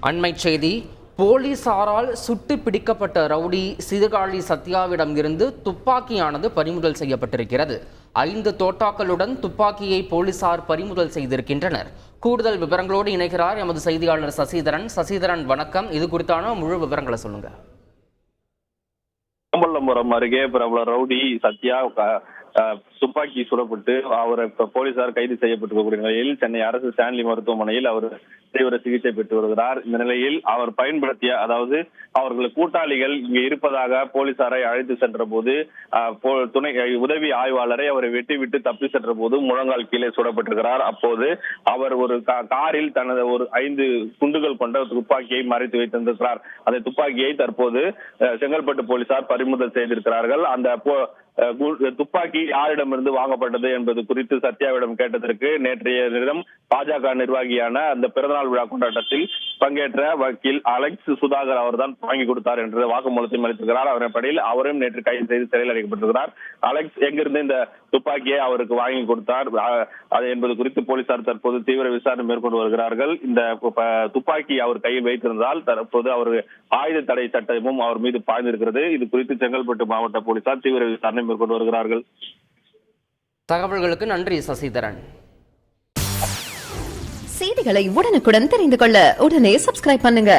அண்மைச் செய்தி. போலீசாரால் சுட்டு பிடிக்கப்பட்ட ரவுடி சீர்காழி சத்யாவிடம் இருந்து துப்பாக்கியானது பறிமுதல் செய்யப்பட்டிருக்கிறது. 5 தோட்டாக்களுடன் துப்பாக்கியை போலீசார் பறிமுதல் செய்திருக்கின்றனர். கூடுதல் விவரங்களோடு இணைகிறார் எமது செய்தியாளர் சசிதரன். சசிதரன், வணக்கம். இது குறித்தான முழு விவரங்களை சொல்லுங்க. மாமல்லபுரம் அருகே பிரபல ரவுடி சத்யா துப்பாக்கி சுடப்பட்டு அவரை போலீசார் கைது செய்யப்பட்டிருக்கக்கூடிய நிலையில் சென்னை அரசு ஸ்டான்லி மருத்துவமனையில் அவர் தீவிர சிகிச்சை பெற்று வருகிறார். இந்த நிலையில் அவர் பயன்படுத்திய, அதாவது அவர்கள் கூட்டாளிகள் இங்கு இருப்பதாக போலீசாரை அழைத்து சென்ற போது துணை உதவி ஆய்வாளரை அவரை வெட்டிவிட்டு தப்பி சென்ற போது முழங்கால் கீழே சுடப்பட்டிருக்கிறார். அப்போது அவர் ஒரு காரில் தனது ஒரு 5 குண்டுகள் கொண்ட துப்பாக்கியை மறைத்து வைத்திருந்திருக்கிறார். அந்த துப்பாக்கியை தற்போது செங்கல்பட்டு போலீசார் பறிமுதல் செய்திருக்கிறார்கள். அந்த துப்பாக்கி யாரிடமிருந்து வாங்கப்பட்டது என்பது குறித்து சத்யாவிடம் கேட்டதற்கு நேற்றைய தினம் பாஜக நிர்வாகியான அந்த பிறந்தநாள் விழா கொண்டாட்டத்தில் பங்கேற்ற வக்கீல் அலெக்ஸ் சுதாகர் அவர்தான் வாங்கி கொடுத்தார் என்ற வாக்குமூலத்தையும் அளித்திருக்கிறார். அதன் அடிப்படையில் அவரும் நேற்று கைது செய்து சிறையில் அடைக்கப்பட்டிருக்கிறார். அலெக்ஸ் எங்கிருந்து இந்த துப்பாக்கியை அவருக்கு வாங்கி கொடுத்தார் அது என்பது குறித்து போலீசார் தற்போது தீவிர விசாரணை மேற்கொண்டு வருகிறார்கள். இந்த துப்பாக்கி அவர் கையில் வைத்திருந்தால் தற்போது அவர் ஆயுத தடை சட்டமும் அவர் மீது பாய்ந்திருக்கிறது. இது குறித்து செங்கல்பட்டு மாவட்ட போலீசார் தீவிர விசாரணை மேற்கொண்டு வருகிறார்கள். தகவல்களுக்கு நன்றி சசிதரன். செய்திகளை உடனுக்குடன் தெரிந்து கொள்ள உடனே சப்ஸ்கிரைப் பண்ணுங்க.